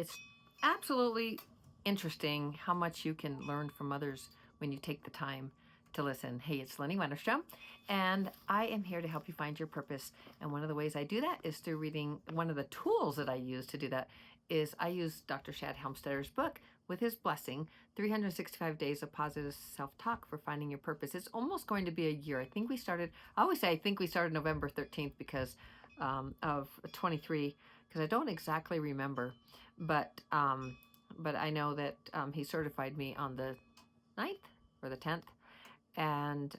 It's absolutely interesting how much you can learn from others when you take the time to listen. Hey, it's Lynnie Wennerstrom, and I am here to help you find your purpose. And one of the ways I do that is through reading. One of the tools that I use to do that is I use Dr. Shad Helmstedter's book with his blessing, 365 Days of Positive Self-Talk for Finding Your Purpose. It's almost going to be a year. I always say I think we started November 13th because of 23, because I don't exactly remember, but I know that he certified me on the 9th or the 10th, and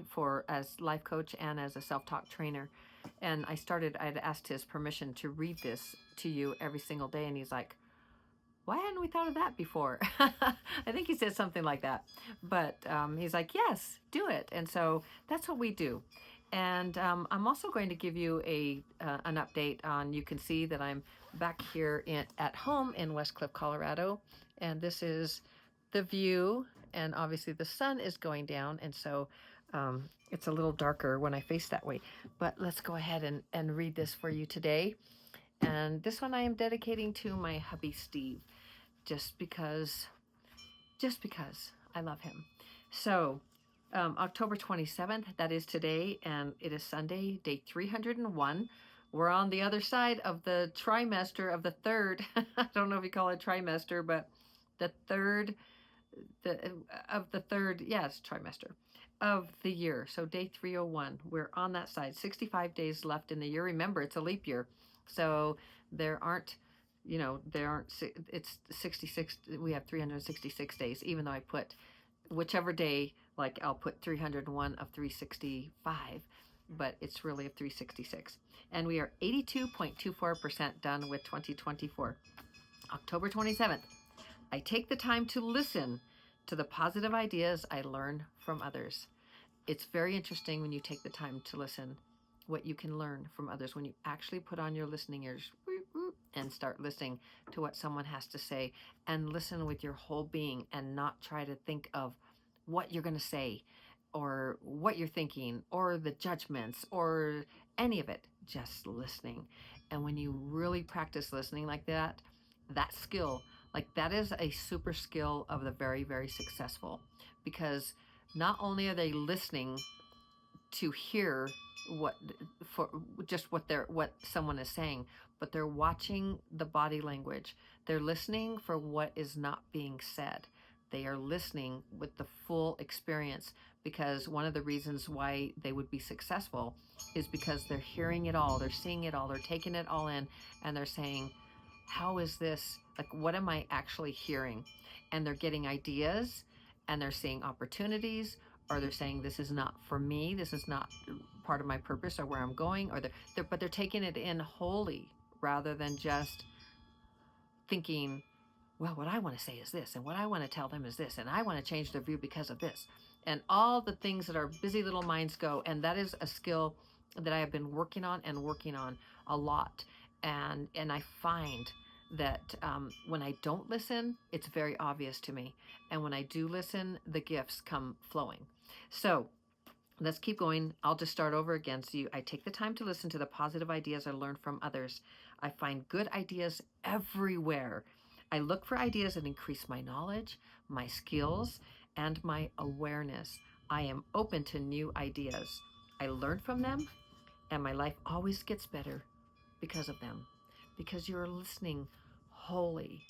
for as life coach and as a self-talk trainer. And I had asked his permission to read this to you every single day, and he's like, why hadn't we thought of that before? I think he said something like that. But he's like, yes, do it. And so that's what we do. And I'm also going to give you an update on, you can see that I'm back here at home in West Cliff, Colorado. And this is the view. And obviously the sun is going down. And so it's a little darker when I face that way. But let's go ahead and read this for you today. And this one I am dedicating to my hubby, Steve, just because I love him. So October 27th, that is today, and it is Sunday, day 301. We're on the other side of the trimester of the third. I don't know if you call it trimester, but the third, yes, trimester of the year. So day 301, we're on that side. 65 days left in the year. Remember, it's a leap year. So it's 66, we have 366 days, even though I put whichever day, like I'll put 301 of 365, but it's really of 366. And we are 82.24% done with 2024. October 27th, I take the time to listen to the positive ideas I learn from others. It's very interesting when you take the time to listen, what you can learn from others when you actually put on your listening ears and start listening to what someone has to say, and listen with your whole being and not try to think of what you're going to say or what you're thinking or the judgments or any of it, just listening. And when you really practice listening like that, that skill, like that is a super skill of the very, very successful, because not only are they listening to hear what someone is saying, but they're watching the body language. They're listening for what is not being said. They are listening with the full experience, because one of the reasons why they would be successful is because they're hearing it all, they're seeing it all, they're taking it all in, and they're saying, how is this, like, what am I actually hearing? And they're getting ideas, and they're seeing opportunities, or they're saying, this is not for me, this is not part of my purpose or where I'm going, or but they're taking it in wholly, rather than just thinking, well, what I want to say is this, and what I want to tell them is this, and I want to change their view because of this, and all the things that our busy little minds go. And that is a skill that I have been working on a lot. And I find that when I don't listen, it's very obvious to me. And when I do listen, the gifts come flowing. So let's keep going. I'll just start over again. So I take the time to listen to the positive ideas I learn from others. I find good ideas everywhere. I look for ideas that increase my knowledge, my skills, and my awareness. I am open to new ideas. I learn from them, and my life always gets better because of them. Because you're listening wholly,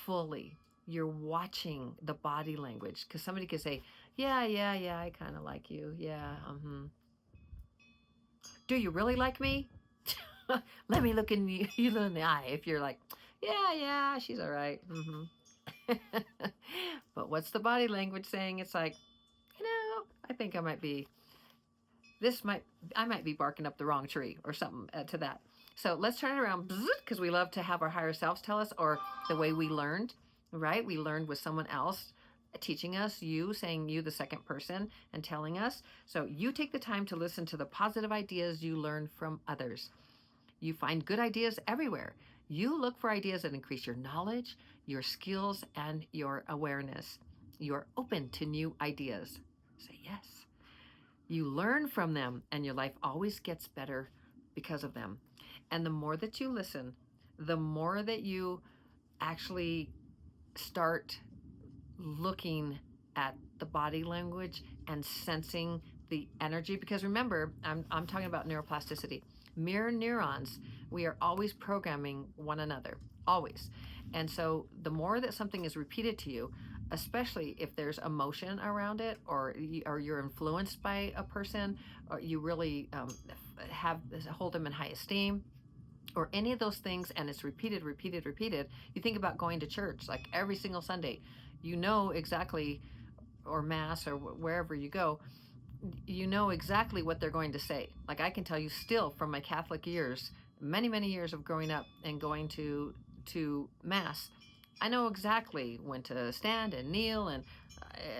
fully. You're watching the body language. Because somebody could say, yeah, I kind of like you. Yeah, Do you really like me? Let me look in you in the eye if you're like, yeah, she's all right. But what's the body language saying? It's like, I think I might be barking up the wrong tree or something to that. So let's turn it around, because we love to have our higher selves tell us, or the way we learned, right? We learned with someone else teaching us, you the second person, and telling us. So you take the time to listen to the positive ideas you learn from others. You find good ideas everywhere. You look for ideas that increase your knowledge, your skills, and your awareness. You're open to new ideas. Say yes. You learn from them, and your life always gets better because of them. And the more that you listen, the more that you actually start looking at the body language and sensing the energy, because remember, I'm talking about neuroplasticity. Mirror neurons, we are always programming one another, always. And so the more that something is repeated to you, especially if there's emotion around it, or you're influenced by a person, or you really hold them in high esteem, or any of those things, and it's repeated. You think about going to church like every single Sunday, you know exactly, or mass, or wherever you go, you know exactly what they're going to say. Like, I can tell you still from my Catholic years, many years of growing up and going to mass, I know exactly when to stand and kneel, and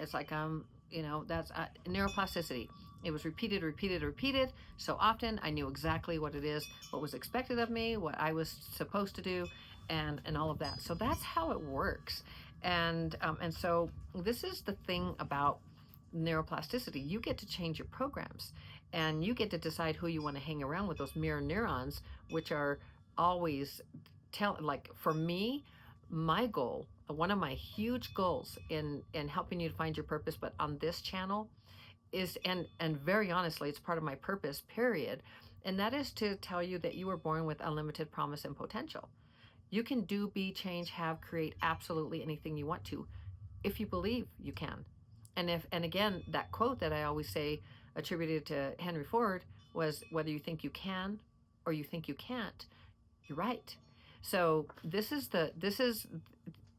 it's like that's neuroplasticity. It was repeated so often. I knew exactly what it is, what was expected of me, what I was supposed to do, and all of that. So that's how it works. And so this is the thing about neuroplasticity. You get to change your programs, and you get to decide who you want to hang around with, those mirror neurons, which are always like, for me, my goal, one of my huge goals in helping you to find your purpose, but on this channel, is, and very honestly, it's part of my purpose, period, and that is to tell you that you were born with unlimited promise and potential. You can do, be, change, have, create absolutely anything you want to, if you believe you can. And again, that quote that I always say, attributed to Henry Ford, was, whether you think you can or you think you can't, you're right. So this is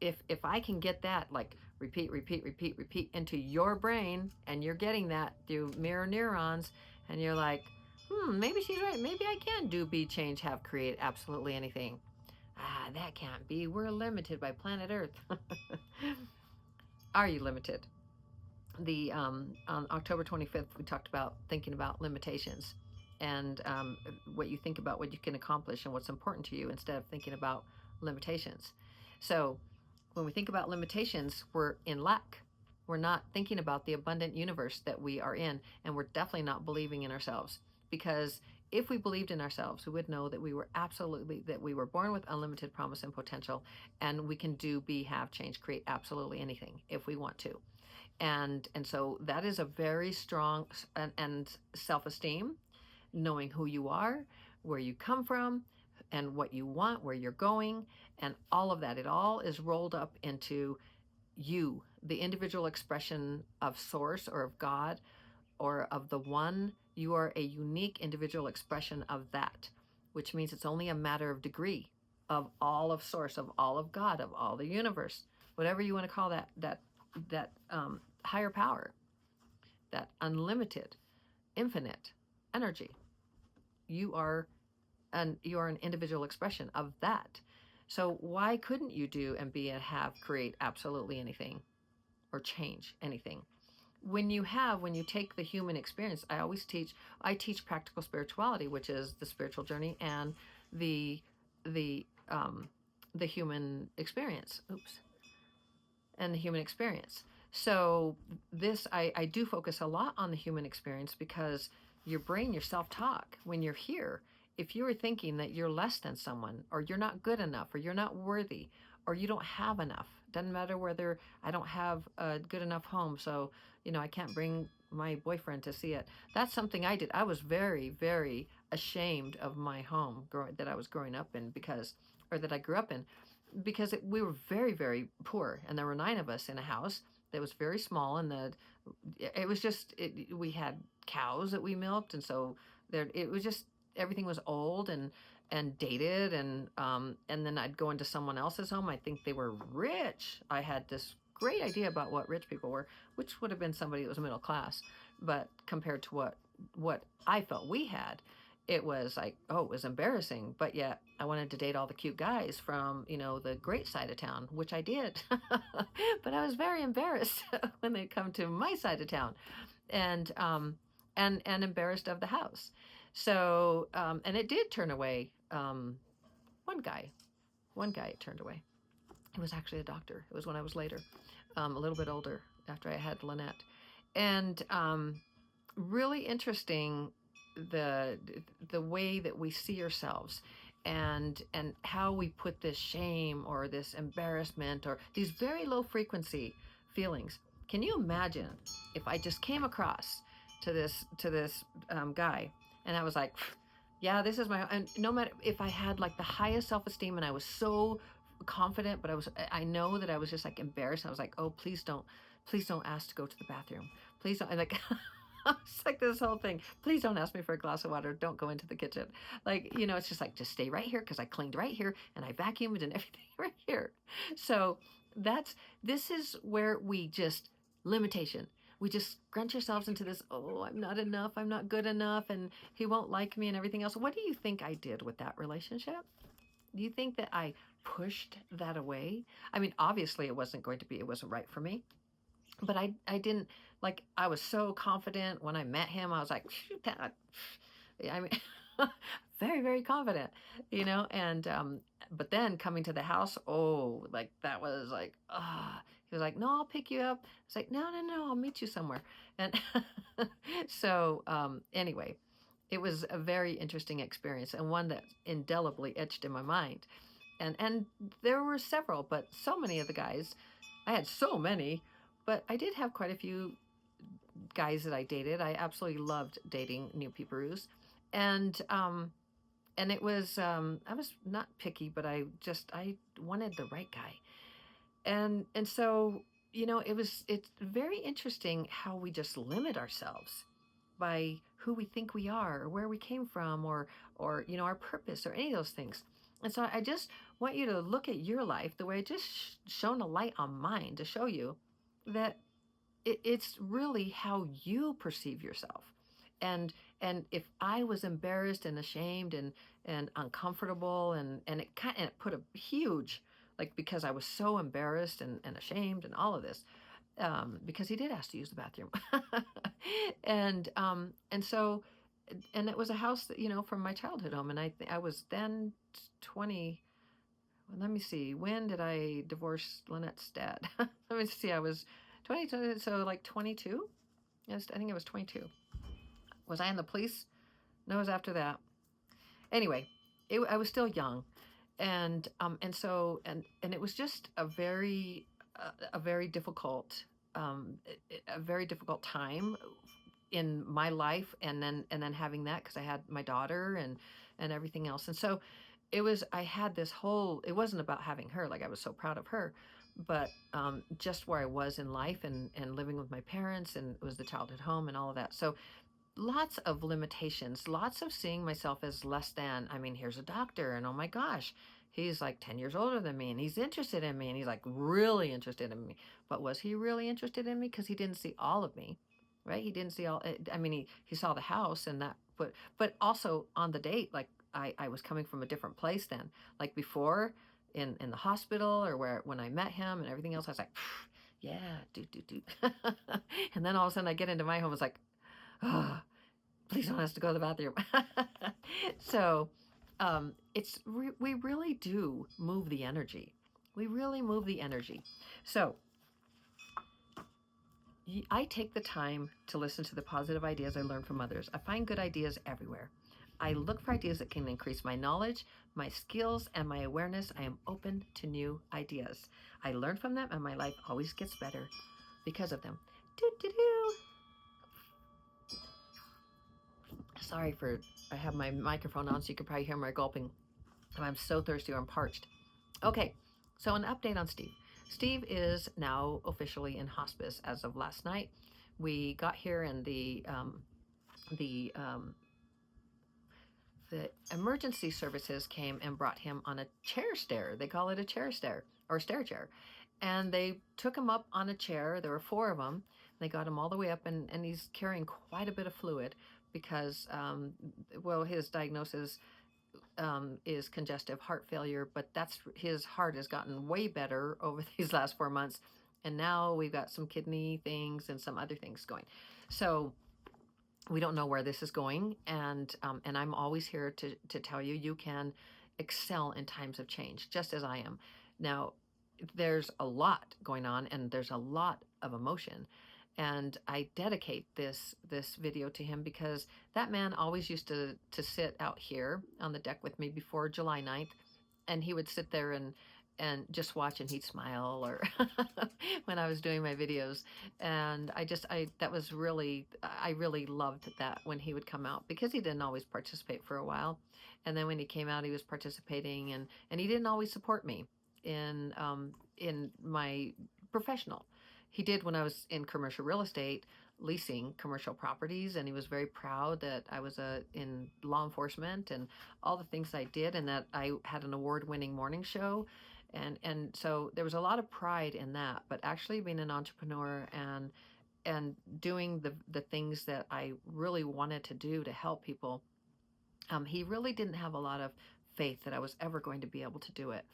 if I can get that, like, repeat into your brain, and you're getting that through mirror neurons, and you're like, maybe she's right. Maybe I can do, be, change, have, create absolutely anything. That can't be. We're limited by planet Earth. Are you limited? On October 25th, we talked about thinking about limitations, and what you think about, what you can accomplish, and what's important to you, instead of thinking about limitations. So when we think about limitations, we're in lack. We're not thinking about the abundant universe that we are in, and we're definitely not believing in ourselves. Because if we believed in ourselves, we would know that we were born with unlimited promise and potential, and we can do, be, have, change, create absolutely anything if we want to. And so that is a very strong and self-esteem, knowing who you are, where you come from, and what you want, where you're going, and all of that. It all is rolled up into you, the individual expression of source, or of God, or of the one. You are a unique individual expression of that, which means it's only a matter of degree, of all of source, of all of God, of all the universe, whatever you want to call that higher power, that unlimited, infinite energy. You are an individual expression of that. So why couldn't you do, and be, and have, create absolutely anything, or change anything? When you take the human experience, I teach practical spirituality, which is the spiritual journey, and the the um, the human experience. And the human experience. So I do focus a lot on the human experience, because your brain, your self-talk, when you're here, if you are thinking that you're less than someone, or you're not good enough, or you're not worthy, or you don't have enough, doesn't matter whether I don't have a good enough home, so I can't bring my boyfriend to see it. That's something I did. I was very ashamed of my home that I was growing up in, that I grew up in, because we were very poor, and there were 9 of us in a house that was very small, and we had cows that we milked, and so it was just, everything was old and dated, and then I'd go into someone else's home. I think they were rich. I had this great idea about what rich people were, which would have been somebody that was middle class, but compared to what I felt we had, it was like, oh, it was embarrassing. But yet I wanted to date all the cute guys from, the great side of town, which I did. But I was very embarrassed when they come to my side of town, and embarrassed of the house. So, and it did turn away. One guy it turned away. It was actually a doctor. It was when I was later, a little bit older, after I had Lynette. And really interesting, the way that we see ourselves. and how we put this shame or this embarrassment or these very low frequency feelings. Can you imagine if I just came across to this guy, and I was like, yeah, this is my, and no matter if I had like the highest self-esteem and I was so confident, but I know that I was just like embarrassed. I was like, oh, please don't ask to go to the bathroom. Please don't. And like, it's like this whole thing. Please don't ask me for a glass of water. Don't go into the kitchen. Like, it's just like, just stay right here because I cleaned right here and I vacuumed and everything right here. So this is where we just, limitation. We just scrunch ourselves into this, oh, I'm not enough. I'm not good enough. And he won't like me and everything else. What do you think I did with that relationship? Do you think that I pushed that away? I mean, obviously it wasn't right for me. But I didn't, like, I was so confident when I met him. I was like, I mean, very, very confident, and, but then coming to the house, oh, like, that was like, he was like, no, I'll pick you up. It's like, no, I'll meet you somewhere. And so, anyway, it was a very interesting experience and one that indelibly etched in my mind. And there were several, but so many of the guys, I had so many, but I did have quite a few guys that I dated. I absolutely loved dating new peeparoos. And it was, I was not picky, but I wanted the right guy. And so, it's very interesting how we just limit ourselves by who we think we are or where we came from or our purpose or any of those things. And so I just want you to look at your life the way I just shone a light on mine to show you that it's really how you perceive yourself. And if I was embarrassed and ashamed and uncomfortable and it put a huge, like, because I was so embarrassed and ashamed and all of this, because he did ask to use the bathroom. And so, and it was a house that, from my childhood home. And I was then 20. Well, let me see. When did I divorce Lynette's dad? Let me see. I was 20, so like 22. Yes, I think I was 22. Was I in the police? No, it was after that. Anyway, I was still young, and so it was just a very difficult a very difficult time in my life, and then having that, because I had my daughter and everything else. And so I had this whole, it wasn't about having her, like, I was so proud of her, but just where I was in life and living with my parents, and it was the childhood home and all of that. So lots of limitations, lots of seeing myself as less than. I mean, here's a doctor, and oh my gosh, he's like 10 years older than me, and he's interested in me, and he's like really interested in me. But was he really interested in me? Because he didn't see all of me, right? He didn't see all, I mean, he saw the house and that, but also on the date, like, I was coming from a different place then. Like before, in the hospital, or when I met him and everything else, I was like, yeah, do. And then all of a sudden I get into my home, it's like, oh, please don't ask to go to the bathroom. So we really do move the energy. We really move the energy. So I take the time to listen to the positive ideas I learn from others. I find good ideas everywhere. I look for ideas that can increase my knowledge, my skills, and my awareness. I am open to new ideas. I learn from them, and my life always gets better because of them. Sorry I have my microphone on, so you can probably hear my gulping. I'm so thirsty, or I'm parched. Okay, so an update on Steve. Steve is now officially in hospice as of last night. We got here, and the emergency services came and brought him on a chair stair. They call it a chair stair, or stair chair. And they took him up on a chair. There were 4 of them. They got him all the way up, and he's carrying quite a bit of fluid because, his diagnosis is congestive heart failure, but his heart has gotten way better over these last 4 months. And now we've got some kidney things and some other things going. So we don't know where this is going, and I'm always here to tell you, you can excel in times of change, just as I am. Now, there's a lot going on, and there's a lot of emotion, And I dedicate this video to him because that man always used to sit out here on the deck with me before July 9th, and he would sit there and just watch, and he'd smile or when I was doing my videos. And I that was really, I really loved that when he would come out, because he didn't always participate for a while, and then when he came out he was participating, and he didn't always support me in my professional. He did when I was in commercial real estate, leasing commercial properties, and he was very proud that I was in law enforcement and all the things I did, and that I had an award-winning morning show. And so there was a lot of pride in that. But actually being an entrepreneur and doing the things that I really wanted to do to help people, he really didn't have a lot of faith that I was ever going to be able to do it.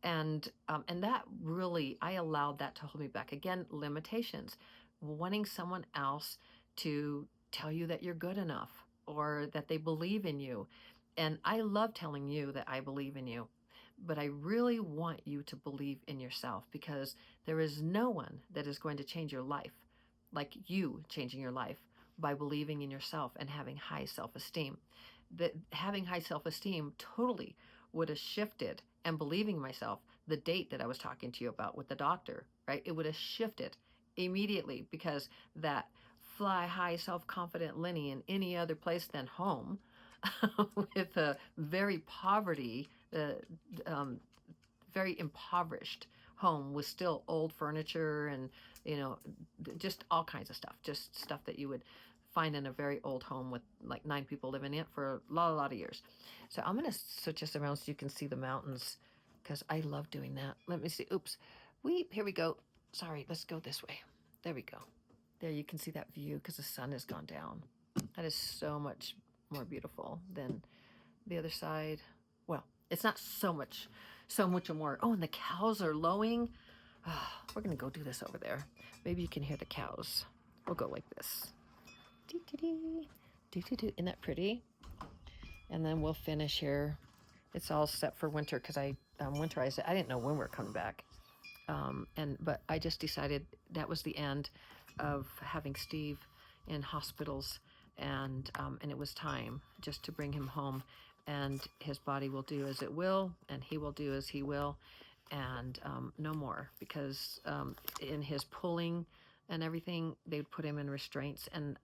And that really, I allowed that to hold me back. Again, limitations, wanting someone else to tell you that you're good enough or that they believe in you. And I love telling you that I believe in you, but I really want you to believe in yourself, because there is no one that is going to change your life like you changing your life by believing in yourself and having high self-esteem. That having high self-esteem totally would have shifted, and believing myself, the date that I was talking to you about with the doctor, right? It would have shifted immediately, because that fly high self-confident Lynnie in any other place than home with a very poverty, very impoverished home with still old furniture and, you know, just all kinds of stuff, just stuff that you would find in a very old home with like 9 people living in it for a lot of years. So I'm going to switch this around so you can see the mountains, because I love doing that. Let me see. Oops. Here we go. Sorry, let's go this way. There we go. There you can see that view because the sun has gone down. That is so much more beautiful than the other side. Well, it's not so much more. Oh, and the cows are lowing. Oh, we're going to go do this over there. Maybe you can hear the cows. We'll go like this. Dee-dee-dee. Dee-dee-dee. Isn't that pretty? And then we'll finish here. It's all set for winter because I winterized it. I didn't know when we were coming back. But I just decided that was the end of having Steve in hospitals, and it was time just to bring him home, and his body will do as it will, and he will do as he will, and no more, because in his pulling and everything, they'd put him in restraints, and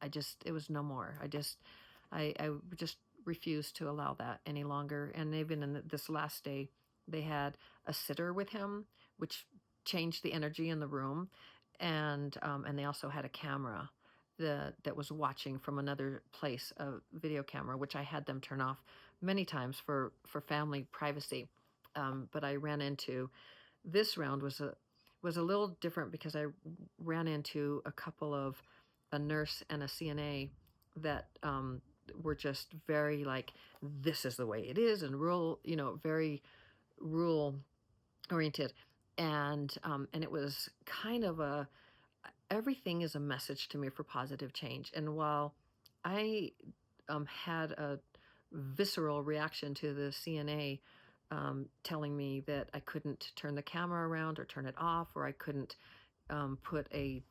it was no more. I just refused to allow that any longer. And even in this last day, they had a sitter with him, which changed the energy in the room, and they also had a camera that was watching from another place, a video camera, which I had them turn off many times for family privacy. But I ran into, this round was a little different, because I ran into a nurse and a CNA that were just very like, this is the way it is, and rural, very rural oriented. And it was kind of everything is a message to me for positive change. And while I had a visceral reaction to the CNA telling me that I couldn't turn the camera around or turn it off, or I couldn't put a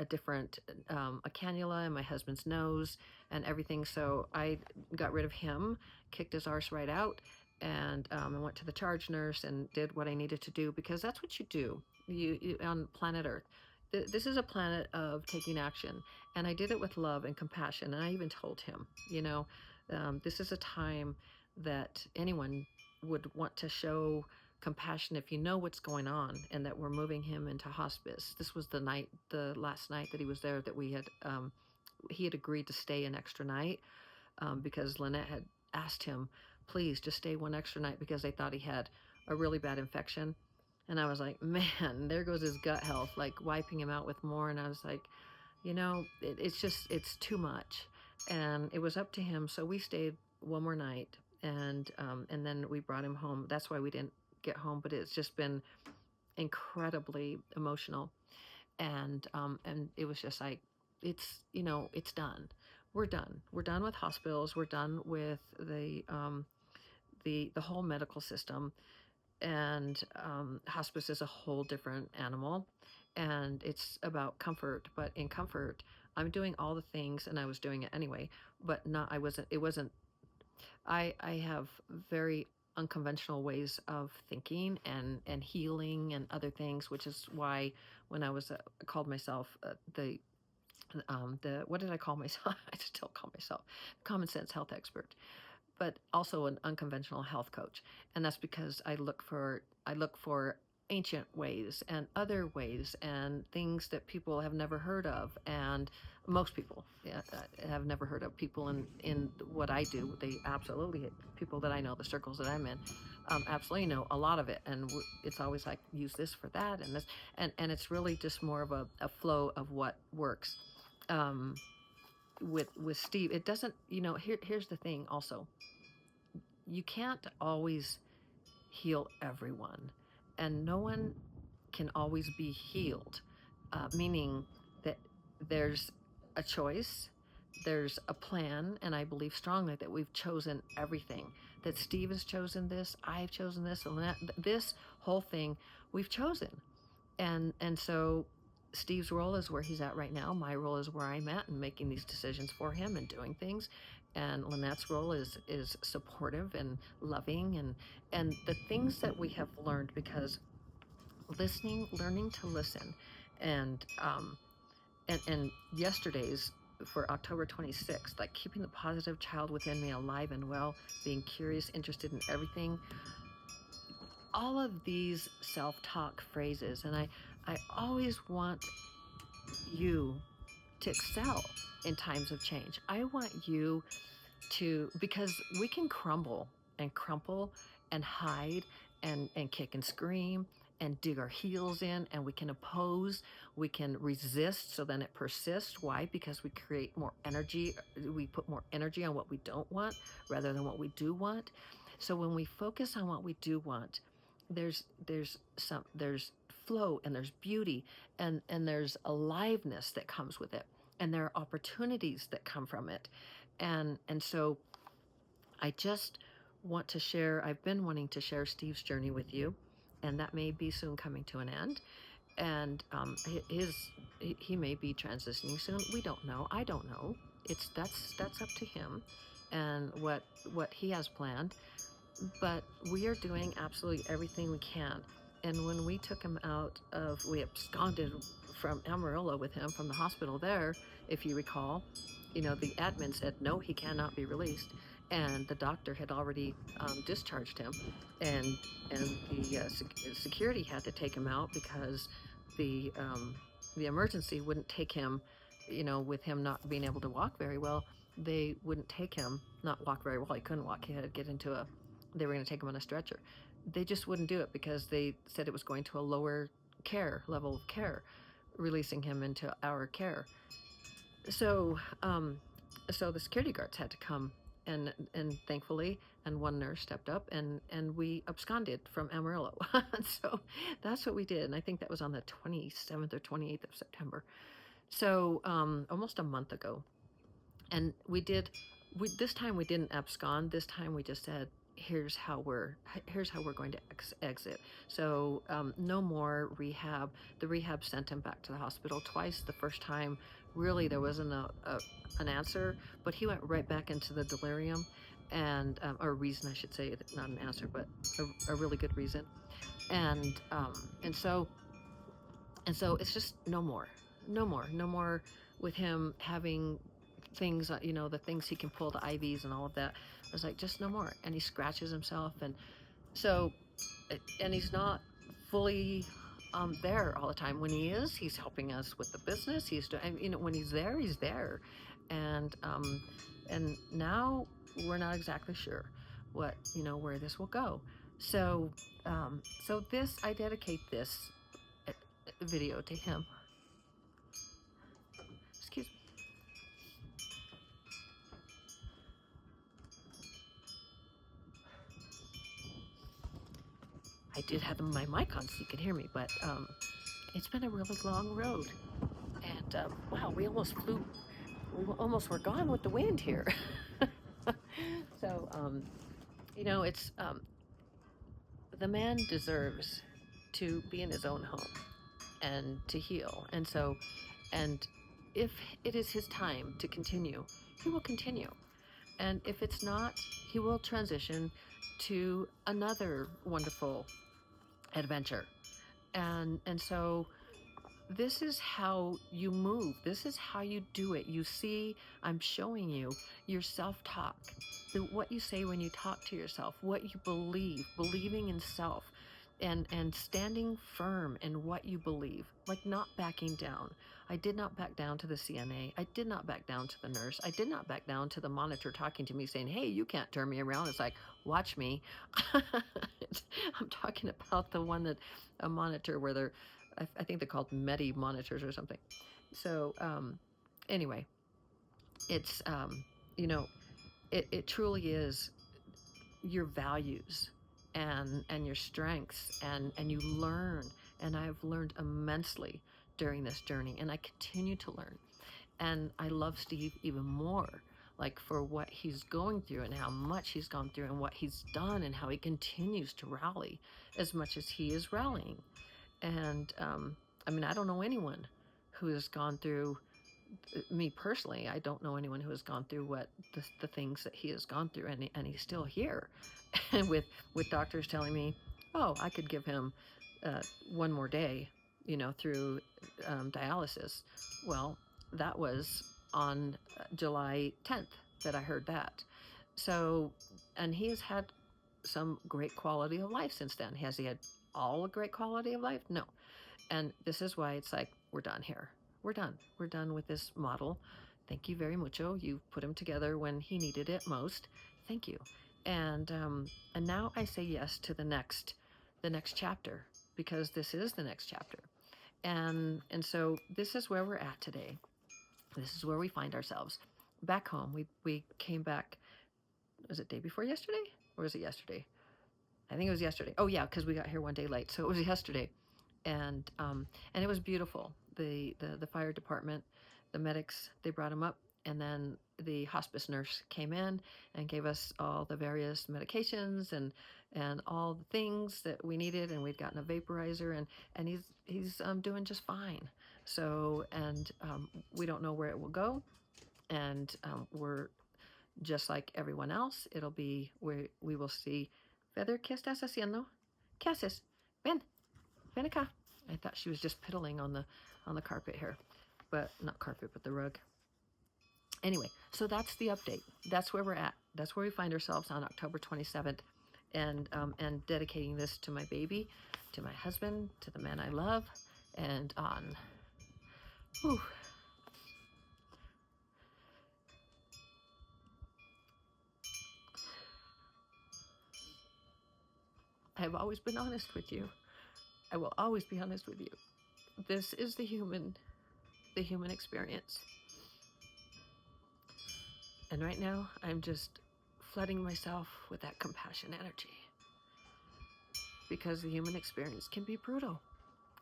different a cannula in my husband's nose and everything. So I got rid of him, kicked his arse right out, and I went to the charge nurse and did what I needed to do, because that's what you do you on planet Earth. This is a planet of taking action, and I did it with love and compassion. And I even told him, this is a time that anyone would want to show compassion if you know what's going on, and that we're moving him into hospice. This was the last night that he was there, that he had agreed to stay an extra night, because Lynette had asked him, please just stay one extra night, because they thought he had a really bad infection. And I was like, man, there goes his gut health, like wiping him out with more. And I was like, it's too much. And it was up to him. So we stayed one more night, and then we brought him home. That's why we didn't get home, but it's just been incredibly emotional. And it was just like, it's done. We're done. We're done with hospitals. We're done with the whole medical system. And hospice is a whole different animal. and it's about comfort. But in comfort, I'm doing all the things, and I was doing it anyway, but not, it wasn't, I have very unconventional ways of thinking and healing and other things, which is why when I was called myself what did I call myself? I still call myself common sense health expert, but also an unconventional health coach. And that's because I look for ancient ways and other ways and things that people have never heard of, and most people, yeah, have never heard of. People in what I do, they absolutely, people that I know, the circles that I'm in, absolutely know a lot of it. And it's always like, use this for that and this, and it's really just more of a flow of what works. um, with Steve, it doesn't, here's the thing also. You can't always heal everyone, and no one can always be healed, meaning that there's a choice, there's a plan, and I believe strongly that we've chosen everything. That Steve has chosen this, I've chosen this, and that, this whole thing we've chosen. And so Steve's role is where he's at right now. My role is where I'm at and making these decisions for him and doing things. And Lynette's role is supportive and loving, and the things that we have learned, because learning to listen, and and yesterday's for October 26th, like keeping the positive child within me alive and well, being curious, interested in everything, all of these self-talk phrases. And I always want you to excel in times of change. I want you to, because we can crumble and crumple and hide and kick and scream and dig our heels in, and we can oppose, we can resist, so then it persists. Why? Because we create more energy, we put more energy on what we don't want rather than what we do want. So when we focus on what we do want, there's flow, and there's beauty, and there's aliveness that comes with it, and there are opportunities that come from it. And so I just want to share, I've been wanting to share Steve's journey with you, and that may be soon coming to an end. And he may be transitioning soon. We don't know. I don't know. That's up to him and what he has planned. But we are doing absolutely everything we can. And when we took him we absconded from Amarillo with him from the hospital there, if you recall, the admin said, no, he cannot be released. And the doctor had already discharged him. And the security had to take him out because the emergency wouldn't take him, with him not being able to walk very well. They wouldn't take him, not walk very well. He couldn't walk. He had to get they were going to take him on a stretcher. They just wouldn't do it because they said it was going to a lower level of care, releasing him into our care. So, so the security guards had to come, and thankfully, and one nurse stepped up, and we absconded from Amarillo. So that's what we did, and I think that was on the 27th or 28th of September. So almost a month ago, and this time we didn't abscond. This time we just said, here's how we're going to exit. So no more rehab. The rehab sent him back to the hospital twice. The first time, really, there wasn't an answer, but he went right back into the delirium, and or reason, I should say, not an answer, but a really good reason. And so it's just no more with him having things, the things he can pull, the IVs and all of that. I was like, just no more. And he scratches himself, and so, and he's not fully there all the time. When he is, he's helping us with the business. He's doing, when he's there, and now we're not exactly sure what, where this will go. So I dedicate this video to him. Excuse me. I did have my mic on so you could hear me, but it's been a really long road. And wow, we almost were gone with the wind here. So, it's, the man deserves to be in his own home. and to heal. And if it is his time to continue, he will continue. And if it's not, he will transition to another wonderful adventure. And so this is how you move. This is how you do it. You see, I'm showing you your self-talk, what you say when you talk to yourself, what you believe, believing in self, and standing firm in what you believe, like not backing down. I did not back down to the CNA. I did not back down to the nurse. I did not back down to the monitor talking to me saying, hey, you can't turn me around. It's like, watch me. I'm talking about the one that, a monitor where they're, I think they're called Medi monitors or something. So anyway, it's, you know, it truly is your values and your strengths, and you learn. And I've learned immensely during this journey, and I continue to learn. And I love Steve even more, like for what he's going through and how much he's gone through and what he's done and how he continues to rally as much as he is rallying. And I mean, I don't know anyone who has gone through, me personally, I don't know anyone who has gone through what the things that he has gone through, and he's still here. And with doctors telling me, oh, I could give him one more day, you know, through dialysis. Well, that was on July 10th that I heard that. So, and he has had some great quality of life since then. Has he had all a great quality of life? No. And this is why it's like, we're done here. We're done. We're done with this model. Thank you very mucho. You put him together when he needed it most. Thank you. And now I say yes to the next chapter, because this is the next chapter. And so this is where we're at today. This is where we find ourselves. Back home, we came back, was it day before yesterday? Or was it yesterday? I think it was yesterday. Oh yeah, because we got here one day late. So it was yesterday. And it was beautiful. The fire department, the medics, they brought him up, and then the hospice nurse came in and gave us all the various medications and all the things that we needed, and we'd gotten a vaporizer, and he's doing just fine. So, and we don't know where it will go, and we're just like everyone else. It'll be where we will see. Feather, ¿qué estás haciendo? ¿Qué haces? Ven. Ven acá. I thought she was just piddling on the carpet here, but not carpet, but the rug. Anyway, so that's the update. That's where we're at. That's where we find ourselves on October 27th, and dedicating this to my baby, to my husband, to the man I love, and on. Whew. I have always been honest with you. I will always be honest with you. This is the human experience. And right now, I'm just flooding myself with that compassion energy. Because the human experience can be brutal.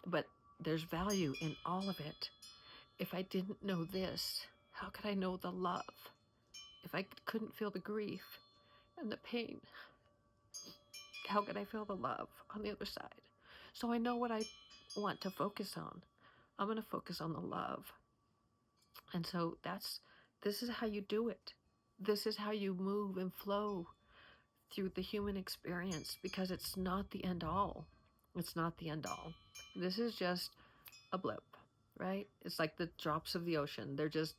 But there's value in all of it. If I didn't know this, how could I know the love? If I couldn't feel the grief and the pain, how could I feel the love on the other side? So I know what I want to focus on. I'm going to focus on the love. And so this is how you do it. This is how you move and flow through the human experience, because it's not the end all. It's not the end all. This is just a blip, right? It's like the drops of the ocean. They're just,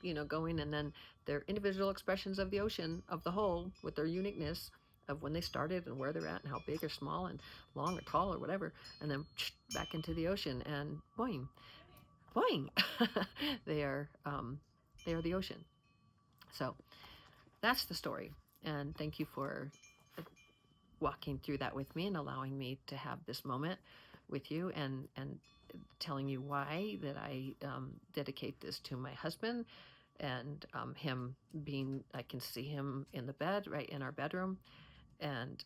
you know, going, and then they're individual expressions of the ocean, of the whole, with their uniqueness of when they started and where they're at and how big or small and long or tall or whatever, and then back into the ocean, and boing, boing. they are the ocean. So that's the story. And thank you for walking through that with me and allowing me to have this moment with you, and telling you why that I dedicate this to my husband, and him being, I can see him in the bed, right in our bedroom, and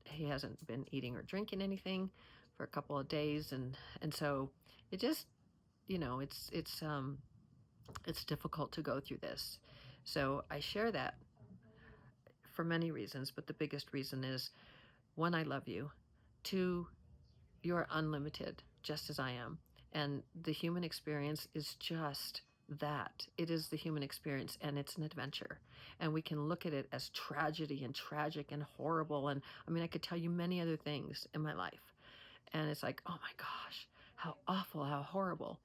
he hasn't been eating or drinking anything for a couple of days, and so it just, you know, it's difficult to go through this. So I share that for many reasons, but the biggest reason is, one, I love you. Two, you're unlimited. just as I am. And the human experience is just that. It is the human experience, and it's an adventure. And we can look at it as tragedy and tragic and horrible. And I mean, I could tell you many other things in my life. And it's like, oh my gosh, how awful, how horrible.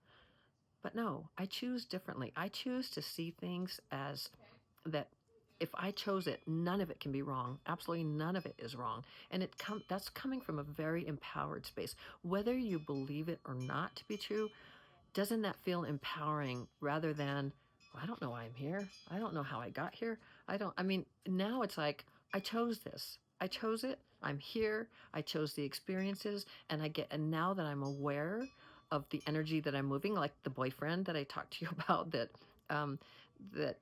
But no, I choose differently. I choose to see things as that if I chose it, none of it can be wrong. Absolutely none of it is wrong. And that's coming from a very empowered space. Whether you believe it or not to be true, doesn't that feel empowering rather than, well, I don't know why I'm here. I don't know how I got here. I mean, now it's like, I chose this. I chose it. I'm here. I chose the experiences, and now that I'm aware of the energy that I'm moving, like the boyfriend that I talked to you about, um, that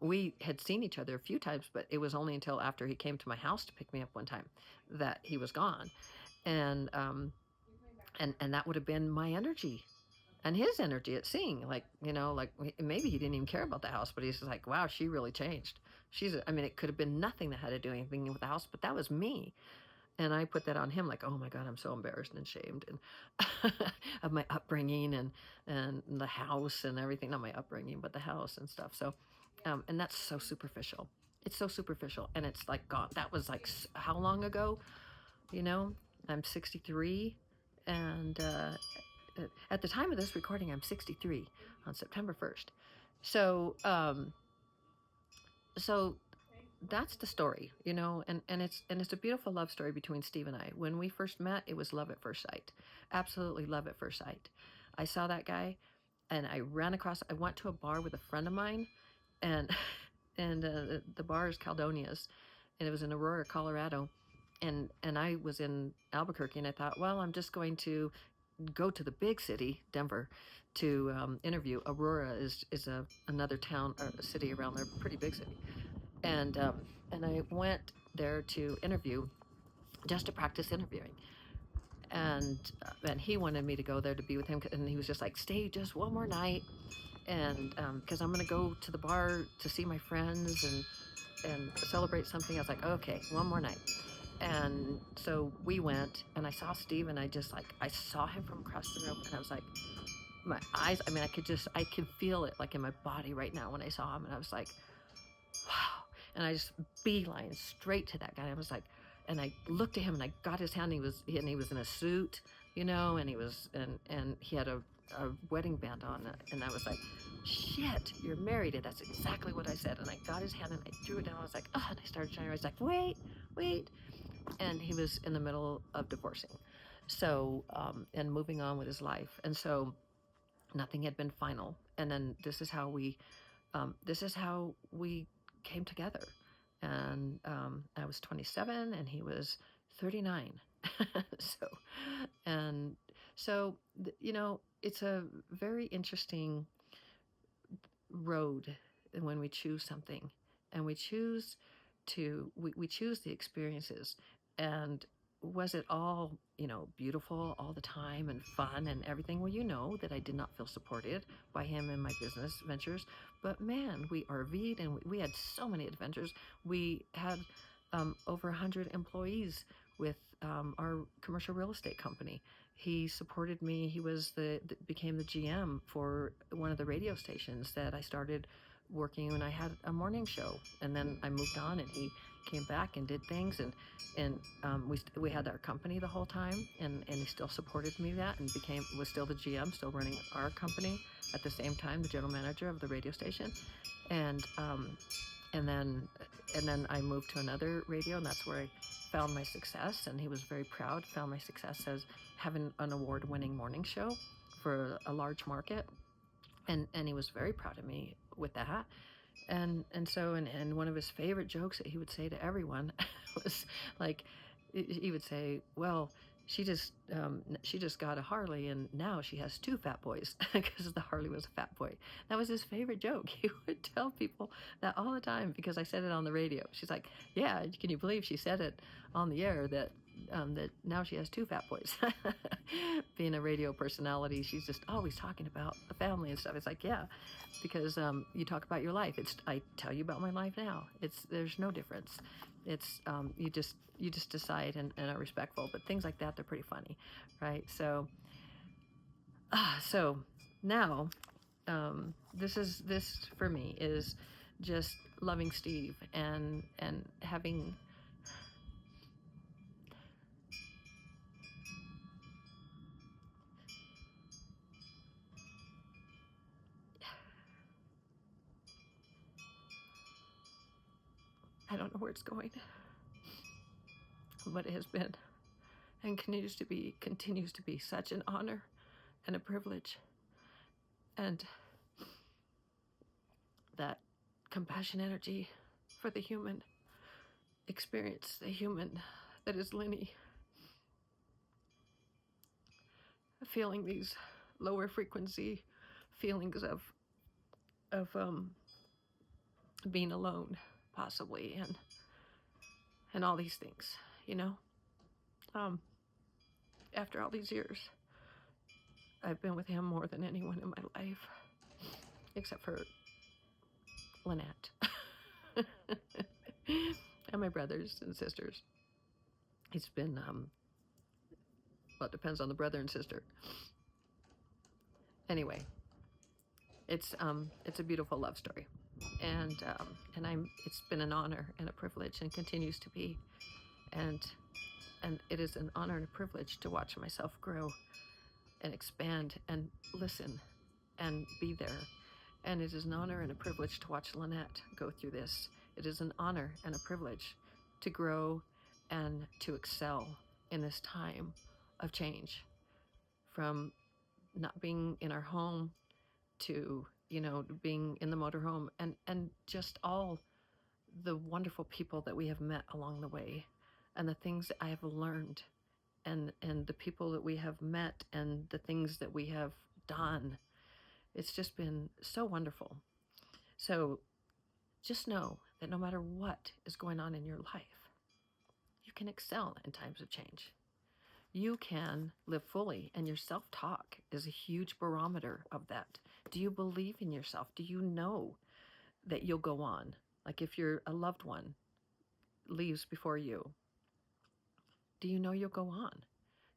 we had seen each other a few times, but it was only until after he came to my house to pick me up one time that he was gone. And, and that would have been my energy and his energy at seeing, like, like maybe he didn't even care about the house, but he's like, wow, she really changed. I mean, it could have been nothing that had to do anything with the house, but that was me. And I put that on him, like, oh my God, I'm so embarrassed and ashamed and of my upbringing and the house and everything, not my upbringing, but the house and stuff. So, and that's so superficial. It's so superficial. And it's like, God, that was like, how long ago? I'm 63, and at the time of this recording, I'm 63 on September 1st. So, so that's the story, and it's a beautiful love story between Steve and I. When we first met, it was love at first sight. Absolutely love at first sight. I saw that guy, and I went to a bar with a friend of mine, and and the bar is Caldonia's, and it was in Aurora, Colorado. And I was in Albuquerque, and I thought, well, I'm just going to go to the big city, Denver, to interview. Aurora is another town or a city around there, pretty big city. And I went there to interview, just to practice interviewing. And he wanted me to go there to be with him, and he was just like, stay just one more night, and because I'm going to go to the bar to see my friends and celebrate something. I was like, okay, one more night. And so we went, and I saw Steve, and I saw him from across the room, and I was like, my eyes, I mean, I could feel it like in my body right now when I saw him, and I was like, wow. And I just beeline straight to that guy. I was like, and I looked at him, and I got his hand, and he was in a suit, and he had a wedding band on, and I was like, shit, you're married. And that's exactly what I said. And I got his hand, and I threw it down. I was like, oh, and I started trying. I was like, wait. And he was in the middle of divorcing, so and moving on with his life, and so nothing had been final. And then this is how we came together. And I was 27, and he was 39. so and so it's a very interesting road when we choose something, and we choose the experiences. And was it all beautiful all the time and fun and everything? Well, that I did not feel supported by him in my business ventures, but man, we RV'd, and we had so many adventures. We had over 100 employees with our commercial real estate company. He supported me. He became the GM for one of the radio stations that I started working when I had a morning show, and then I moved on, and he came back and did things, and we had our company the whole time, and he still supported me and was still the GM, still running our company at the same time, the general manager of the radio station, and then I moved to another radio, and that's where I found my success. And he was very proud, found my success as having an award-winning morning show for a large market, and he was very proud of me with that. And one of his favorite jokes that he would say to everyone was like, he would say, well, she just got a Harley, and now she has two fat boys, because the Harley was a fat boy. That was his favorite joke. He would tell people that all the time, because I said it on the radio. She's like, yeah, can you believe she said it on the air that now she has two fat boys? Being a radio personality, she's just always talking about the family and stuff. It's like, yeah, because you talk about your life. I tell you about my life now. There's no difference. It's you just decide and are respectful. But things like that, they're pretty funny, right? So So now, this for me is just loving Steve and having. I don't know where it's going, but it has been and continues to be such an honor and a privilege, and that compassion energy for the human experience, the human that is Lynnie, feeling these lower frequency feelings of being alone, possibly, and all these things, you know. Um, after all these years, I've been with him more than anyone in my life, except for Lynette and my brothers and sisters. It's been well, it depends on the brother and sister. Anyway, it's a beautiful love story, and it's been an honor and a privilege, and continues to be, and it is an honor and a privilege to watch myself grow and expand and listen and be there. And it is an honor and a privilege to watch Lynette go through this. It is an honor and a privilege to grow and to excel in this time of change, from not being in our home to, being in the motorhome, and just all the wonderful people that we have met along the way, and the things that I have learned, and the people that we have met, and the things that we have done. It's just been so wonderful. So just know that no matter what is going on in your life, you can excel in times of change. You can live fully, and your self-talk is a huge barometer of that. Do you believe in yourself? Do you know that you'll go on? Like if a loved one leaves before you, do you know you'll go on?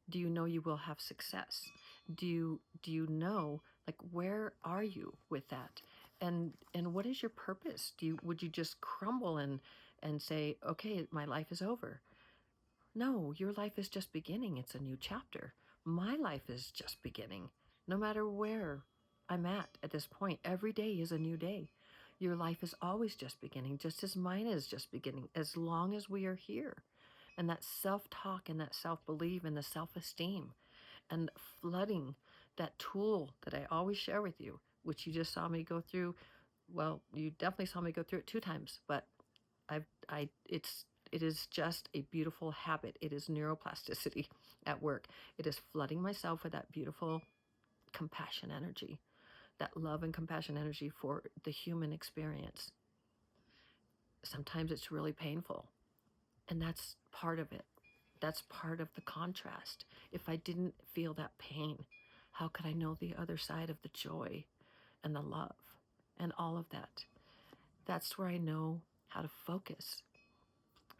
Do you know you will have success? Do you know, like, where are you with that? And what is your purpose? Would you just crumble and say, okay, my life is over? No, your life is just beginning. It's a new chapter. My life is just beginning. No matter where I'm at this point, every day is a new day. Your life is always just beginning, just as mine is just beginning, as long as we are here. And that self-talk and that self-belief and the self-esteem and flooding that tool that I always share with you, which you just saw me go through. Well, you definitely saw me go through it 2 times, but it is just a beautiful habit. It is neuroplasticity at work. It is flooding myself with that beautiful compassion energy, that love and compassion energy for the human experience. Sometimes it's really painful, and that's part of it. That's part of the contrast. If I didn't feel that pain, how could I know the other side of the joy and the love and all of that? That's where I know how to focus,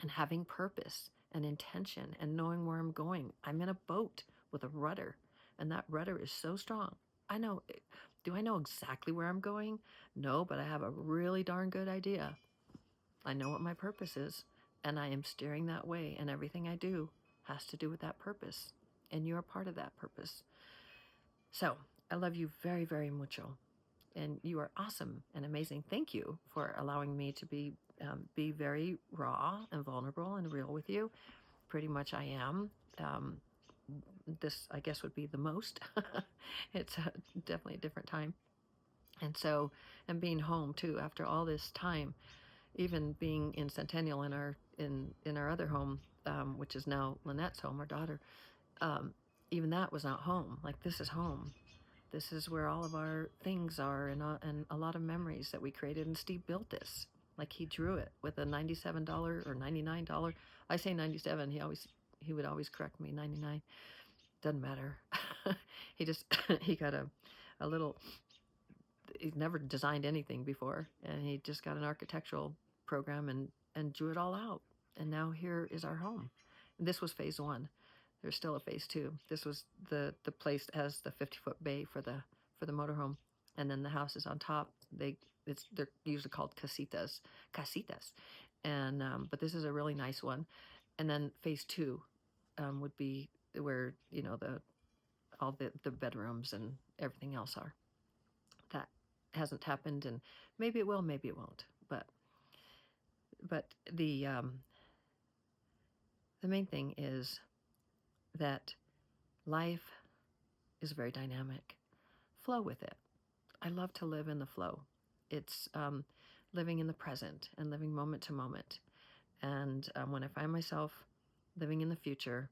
and having purpose and intention and knowing where I'm going. I'm in a boat with a rudder, and that rudder is so strong. Do I know exactly where I'm going? No, but I have a really darn good idea. I know what my purpose is, and I am steering that way, and everything I do has to do with that purpose, and you're a part of that purpose. So I love you very, very mucho, and you are awesome and amazing. Thank you for allowing me to be very raw and vulnerable and real with you. Pretty much I am. This, I guess, would be the most. It's definitely a different time. And so, and being home too after all this time, even being in Centennial in our other home, which is now Lynette's home, our daughter, even that was not home. Like, this is home. This is where all of our things are, and a lot of memories that we created. And Steve built this. Like, he drew it with a $97 or $99. I say 97. He would always correct me. 99. Doesn't matter. He got a little. He's never designed anything before, and he just got an architectural program and drew it all out. And now here is our home. And this was phase 1. There's still a phase two. This was the place that has the 50-foot bay for the motorhome, and then the house is on top. They're usually called casitas, and but this is a really nice one. And then phase two would be where all the bedrooms and everything else are. That hasn't happened, and maybe it will, maybe it won't. But the main thing is that life is very dynamic. Flow with it. I love to live in the flow. It's living in the present and living moment to moment. And when I find myself living in the future,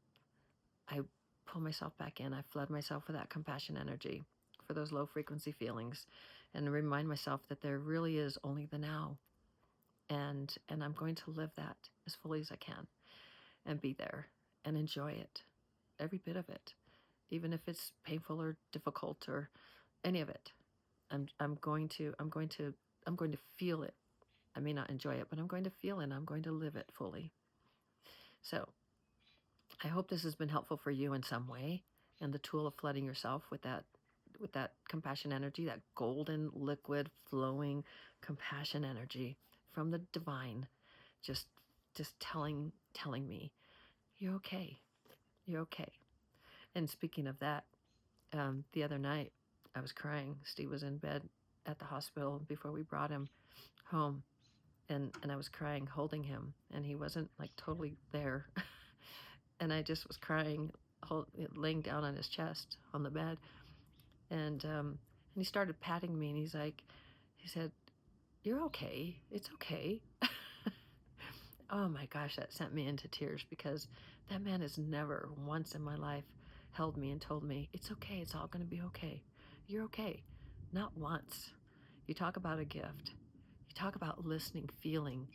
I pull myself back in. I flood myself with that compassion energy for those low frequency feelings, and remind myself that there really is only the now. And I'm going to live that as fully as I can and be there and enjoy it, every bit of it, even if it's painful or difficult or any of it. I'm going to feel it. I may not enjoy it, but I'm going to feel it and I'm going to live it fully. So I hope this has been helpful for you in some way, and the tool of flooding yourself with that compassion energy, that golden liquid flowing compassion energy from the divine, just telling me you're okay. You're okay. And speaking of that, the other night I was crying. Steve was in bed at the hospital before we brought him home, and I was crying holding him, and he wasn't like totally there. And I just was crying, laying down on his chest on the bed, and he started patting me, and he said, "You're okay. It's okay." Oh my gosh, that sent me into tears, because that man has never once in my life held me and told me, "It's okay. It's all going to be okay. You're okay." Not once. You talk about a gift. You talk about listening, feeling,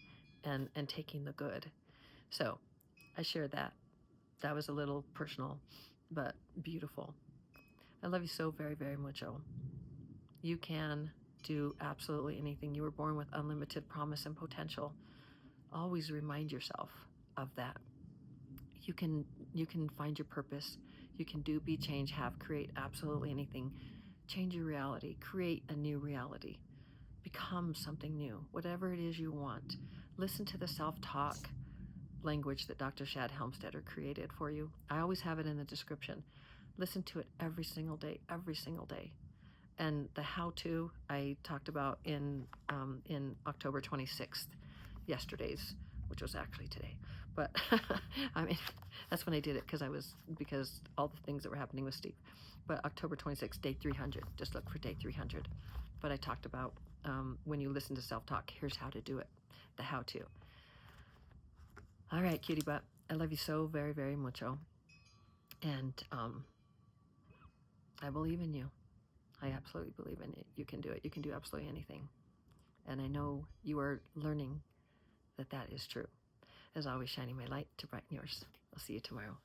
and taking the good. So I shared that. That was a little personal, but beautiful. I love you so very, very much. You can do absolutely anything. You were born with unlimited promise and potential. Always remind yourself of that. You can find your purpose. You can do, be, change, have, create absolutely anything. Change your reality. Create a new reality. Become something new. Whatever it is you want. Listen to the self-talk language that Dr. Shad Helmstetter created for you. I always have it in the description. Listen to it every single day, every single day. And the how-to I talked about in October 26th, yesterday's, which was actually today. But I mean, that's when I did it, because all the things that were happening with Steve. But October 26th, day 300. Just look for day 300. But I talked about when you listen to self-talk, here's how to do it, the how-to. All right, cutie butt. I love you so very, very mucho. And I believe in you. I absolutely believe in it. You can do it. You can do absolutely anything. And I know you are learning that is true. As always, shining my light to brighten yours. I'll see you tomorrow.